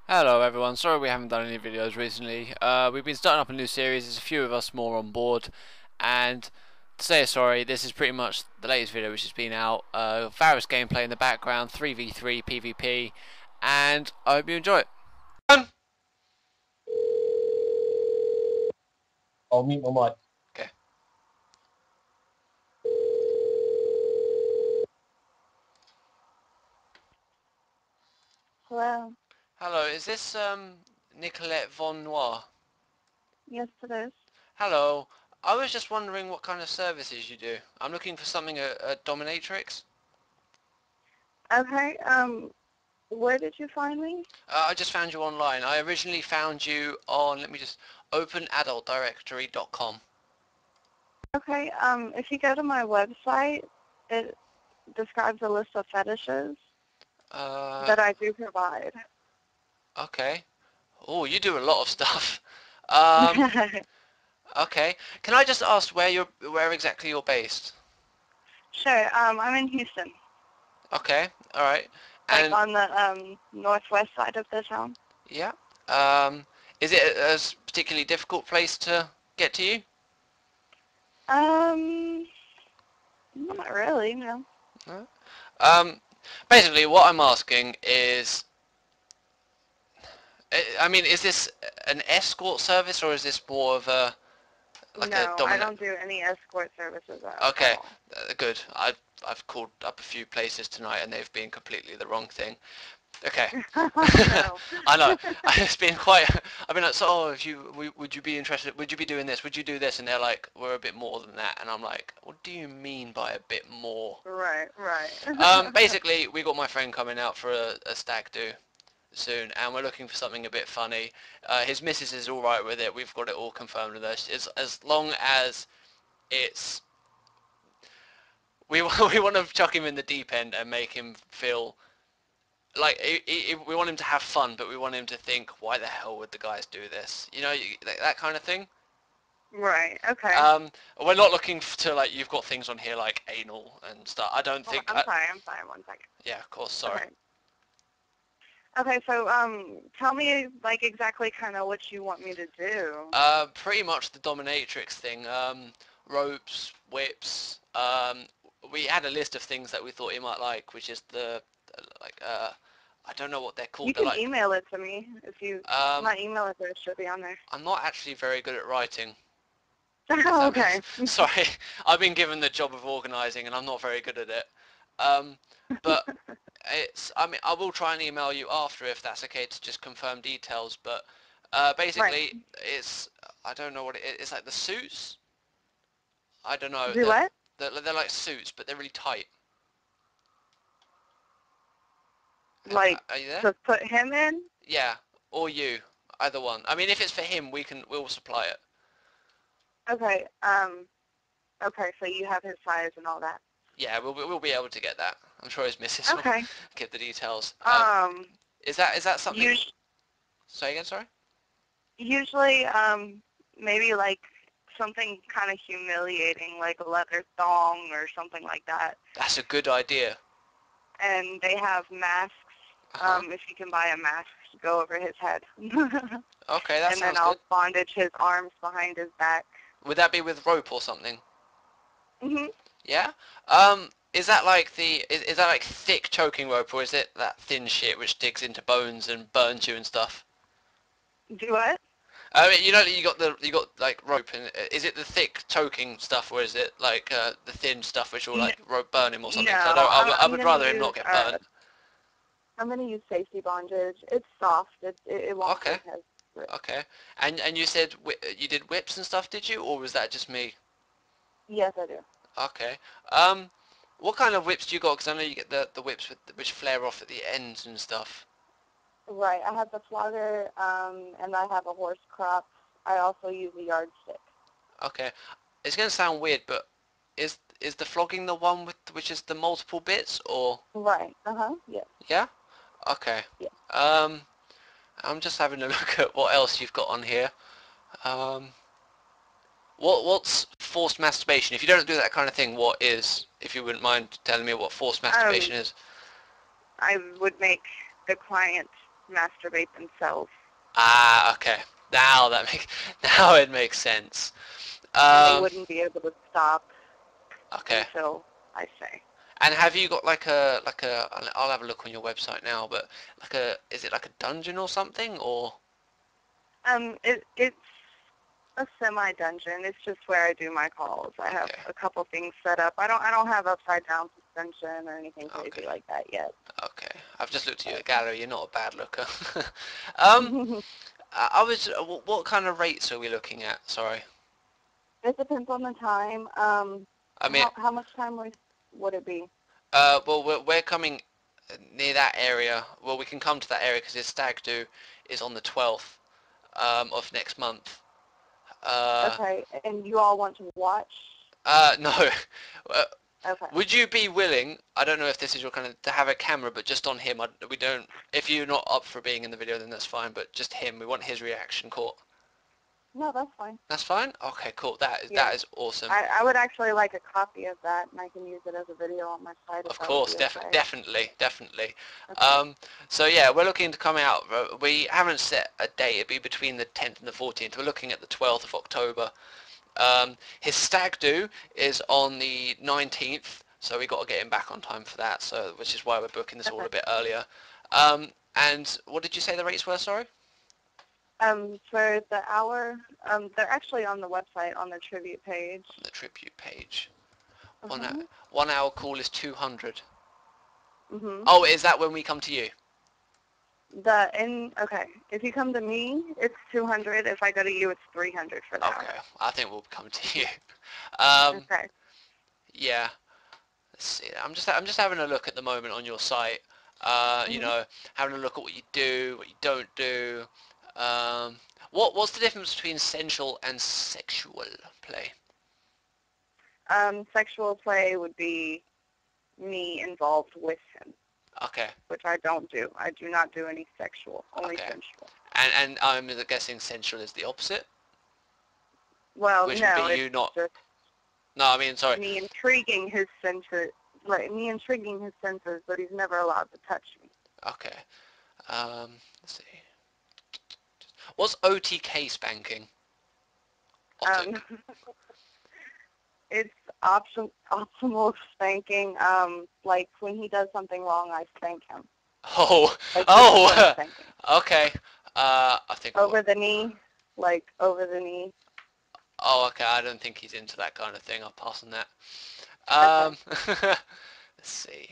Hello everyone, sorry we haven't done any videos recently. We've been starting up a new series, there's a few of us more on board, and to say sorry, this is pretty much the latest video which has been out. Various gameplay in the background, 3v3 PvP, and I hope you enjoy it. I'll mute my mic. Okay. Hello. Hello, is this Nicolette Von Noir? Yes, it is. Hello, I was just wondering what kind of services you do. I'm looking for something at Dominatrix. Okay. Where did you find me? I just found you online. I originally found you on, let me just, openadultdirectory.com. Okay. If you go to my website, it describes a list of fetishes that I do provide. Okay. Oh, you do a lot of stuff. Um, okay. Can I just ask where exactly you're based? Sure. I'm in Houston, Okay. All right. like And on the northwest side of the town. yeah. Um, is it a particularly difficult place to get to you? Um, Not really, no. No? Um, basically, what I'm asking is, I mean, is this an escort service or is this more of a like a No, I dominant? don't do any escort services at Okay, all. good. I've called up a few places tonight and they've been completely the wrong thing. Okay. No. I know. It's been quite. I've been like, so if you would you be interested? Would you be doing this? Would you do this? And they're like, we're a bit more than that. And I'm like, what do you mean by a bit more? Right, right. Basically, we got my friend coming out for a stag do soon, and we're looking for something a bit funny. His missus is all right with it. We've got it all confirmed with us. It's as long as it's we we want to chuck him in the deep end and make him feel like we want him to have fun, but we want him to think, why the hell would the guys do this? You know, that kind of thing. Right, okay. Um, we're not looking to like you've got things on here like anal and stuff. I don't Hold think. on, I'm sorry, 1 second. Yeah, of course. Sorry. Okay. Okay, so tell me like exactly kind of what you want me to do. Pretty much the dominatrix thing. Ropes, whips. We had a list of things that we thought he might like, which is the like I don't know what they're You called. They're can like email it to me if you. um, My email address should be on there. I'm not actually very good at writing. If Oh, that okay. makes sorry, I've been given the job of organising and I'm not very good at it. Um, but it's I mean I will try and email you after if that's okay to just confirm details. But Right. basically it's I don't know what it is. It's like the suits. I don't know. Do what? They're like suits, but they're really tight. Like Are you there? to put him in? Yeah, or you, either one. I mean, if it's for him, we'll supply it. Okay. Okay. So you have his size and all that. Yeah, we'll be able to get that. I'm sure his missus will Okay. give the details. Um. Is that something? Us- Say again, sorry. Usually, maybe like something kind of humiliating, like a leather thong or something like that. That's a good idea. And they have masks. Uh-huh. If you can buy a mask to go over his head. Okay, that And then sounds good. I'll bondage his arms behind his back. Would that be with rope or something? Mhm. Yeah. Is that like is that like thick choking rope or is it that thin shit which digs into bones and burns you and stuff? Do what? I mean, you know, you got like rope, and is it the thick choking stuff, or is it like the thin stuff which will No, like rope burn him or something? Because no. I I'm would gonna rather him not use get burnt. I'm gonna use safety bondage. It's soft. It won't Okay, hurt his wrist. okay. And you said you did whips and stuff, did you, or was that just me? Yes, I do. Okay. Um, what kind of whips do you got? Because I know you get the whips which flare off at the ends and stuff. Right. I have the flogger, and I have a horse crop. I also use a yardstick. Okay. It's gonna sound weird, but is the flogging the one with which is the multiple bits, or Right. Uh-huh. Yes. yeah? Okay. Yes. Um. I'm just having a look at what else you've got on here. Um, what's forced masturbation? If you don't do that kind of thing, what is? If you wouldn't mind telling me what forced Um, masturbation is. I would make the client masturbate themselves. Ah, okay. Now it makes sense. And they wouldn't be able to stop Okay. until I say. And have you got like a I'll have a look on your website now, but is it like a dungeon or something or? It's a semi-dungeon. It's just where I do my calls. I have Okay. a couple things set up. I don't have upside down suspension or anything crazy like that yet. Okay. I've just looked at your gallery. You're not a bad looker. um, I was. What kind of rates are we looking at? Sorry. It depends on the time. I mean, How much time would it be? well, we're coming near that area. Well, we can come to that area because his stag do is on the 12th of next month. Okay, and you all want to watch? No. Uh, Okay. Would you be willing, I don't know if this is your kind of, to have a camera, but just on him, we don't, if you're not up for being in the video, then that's fine, but just him, we want his reaction caught. No, that's fine. That's fine? Okay, cool, that Yeah. is awesome. I would actually like a copy of that, and I can use it as a video on my site if Of that would course, be okay. definitely. Okay. So yeah, we're looking to come out, we haven't set a date, it'll be between the 10th and the 14th, we're looking at the 12th of October. His stag do is on the 19th, so we got to get him back on time for that. So, which is why we're booking this all Okay. a bit earlier. And what did you say the rates were? Sorry. For the hour, they're actually on the website on the tribute page. On the tribute page, Mhm. 1 hour call is 200. Mhm. Oh, is that when we come to you? Okay. If you come to me, it's 200. If I go to you, it's 300 for the Okay, hour. I think we'll come to you. Um, Okay. yeah. Let's see. I'm just having a look at the moment on your site. You Mhm. know, having a look at what you do, what you don't do. Um, what's the difference between sensual and sexual play? Sexual play would be me involved with him, Okay, which I don't do. I do not do any sexual, only okay. sensual. And I'm guessing sensual is the opposite, Well, which would be no, it's you not. just No, I mean sorry. me intriguing his senses, but he's never allowed to touch me. Okay. Let's see. What's OTK spanking? Um, Otic. it's optimal spanking. Like when he does something wrong, I spank him. Oh, Like discipline oh. spanking. Okay. I think. Over the knee, like over the knee. Oh, okay. I don't think he's into that kind of thing. I'll pass on that. Okay. Let's see.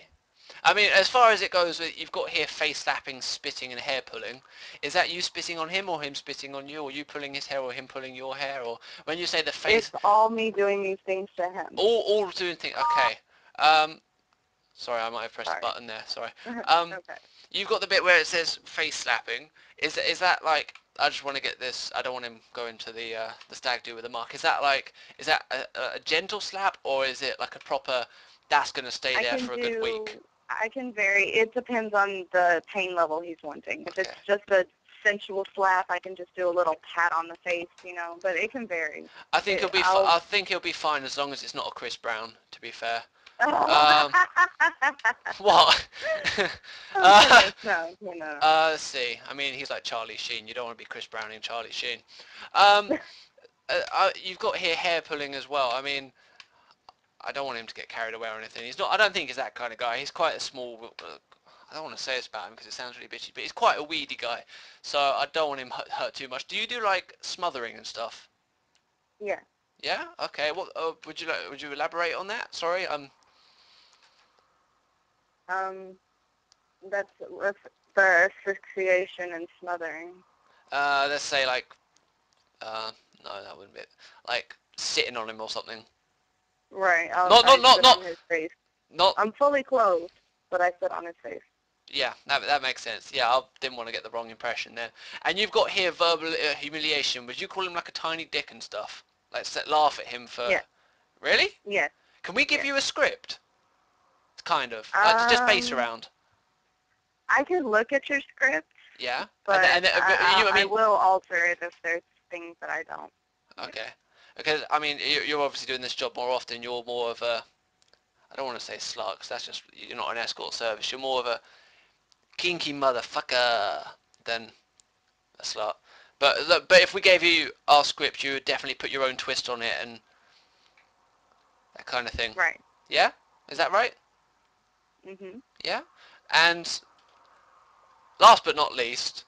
I mean, as far as it goes, you've got here face slapping, spitting, and hair pulling. Is that you spitting on him, or him spitting on you, or you pulling his hair, or him pulling your hair, or when you say the It's face, all me doing these things to him. all doing things? Okay. Um, sorry, I might have pressed the Sorry. button there. Sorry. Um, Okay. you've got the bit where it says face slapping. Is that like? I just want to get this. I don't want him going to the stag do with a mark. Is that like? Is that a gentle slap, or is it like a proper? That's gonna stay there for a good week. I can vary. It depends on the pain level he's wanting. If it's Okay. just a sensual slap, I can just do a little pat on the face, but it can vary. I think It, I'll, I think he'll be fine as long as it's not a Chris Brown. To be fair. oh. Um, what? Oh, goodness, no, Let's see. I mean, he's like Charlie Sheen. You don't want to be Chris Brown and Charlie Sheen. Um, you've got here hair pulling as well. I mean, I don't want him to get carried away or anything. He's not. I don't think he's that kind of guy. He's quite a small. I don't want to say this about him because it sounds really bitchy, but he's quite a weedy guy. So I don't want him hurt too much. Do you do like smothering and stuff? Yeah. Yeah. Okay. What would you elaborate on that? Sorry. Um, that's the asphyxiation and smothering. Let's say like. No, that wouldn't be it. Like sitting on him or something. Right. Not I sit on his face. not. I'm fully clothed, but I sit on his face. Yeah, that makes sense. Yeah, I didn't want to get the wrong impression there. And you've got here verbal humiliation. Would you call him like a tiny dick and stuff? Like laugh at him for... Yeah. Really? Yes. Can we give Yes. you a script? Kind of. Like just base Um, around. I can look at your script, Yeah. but You know what I I mean? will alter it if there's things that I don't. Okay. Because I mean, you're obviously doing this job more often. You're more of a... I don't want to say slut, 'cause that's just... You're not an escort service. You're more of a kinky motherfucker. then a slut. But if we gave you our script, you would definitely put your own twist on it and that kind of thing. Right. Yeah? Is that right? Mhm. Yeah? And last but not least,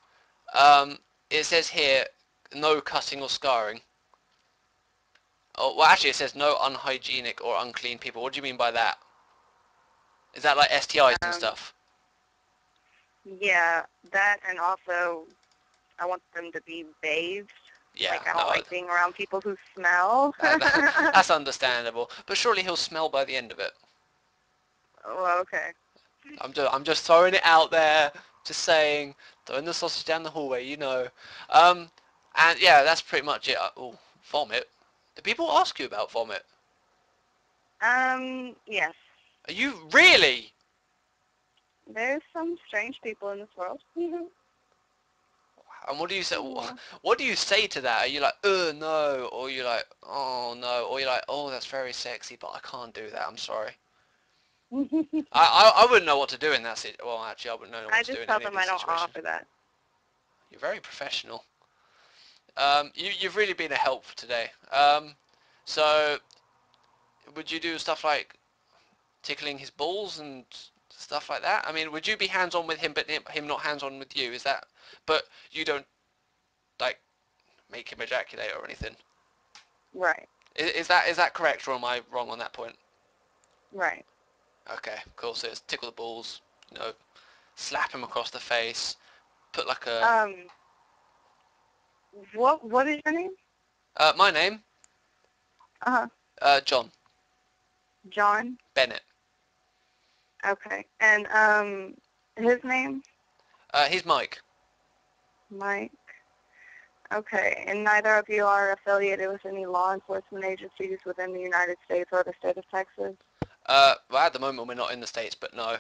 it says here, no cutting or scarring. Oh, well, actually, it says no unhygienic or unclean people. What do you mean by that? Is that like STIs and Um, stuff? yeah, that, and also I want them to be bathed. Yeah, Like, I don't no, like being around people who smell. that's understandable. But surely he'll smell by the end of it. Well, okay. I'm just throwing it out there, just saying, throwing the sausage down the hallway, you know. Um, and yeah, that's pretty much it. Oh, vomit. Do people ask you about vomit? Yes. Are you really? There's some strange people in this world. And what do you say? Yeah. What do you say to that? Are you like, no, or you're like, oh no, or you're like, oh that's very sexy, but I can't do that. I'm sorry. I wouldn't know what to do in that situation. Well, actually, I wouldn't know what I to do just in tell any of them these I don't situations. offer that. You're very professional. You've really been a help today. So would you do stuff like tickling his balls and stuff like that? I mean, would you be hands-on with him, but him not hands-on with you? Is that? But you don't like make him ejaculate or anything. Right. Is that correct, or am I wrong on that point? Right. Okay, cool. So it's tickle the balls, slap him across the face, put like a Um, what is your name? my name, Uh-huh. John John? Bennett. Okay. And, his name? He's Mike. Mike. Okay. And neither of you are affiliated with any law enforcement agencies within the United States or the state of Texas? Well, at the moment we're not in the States, but no.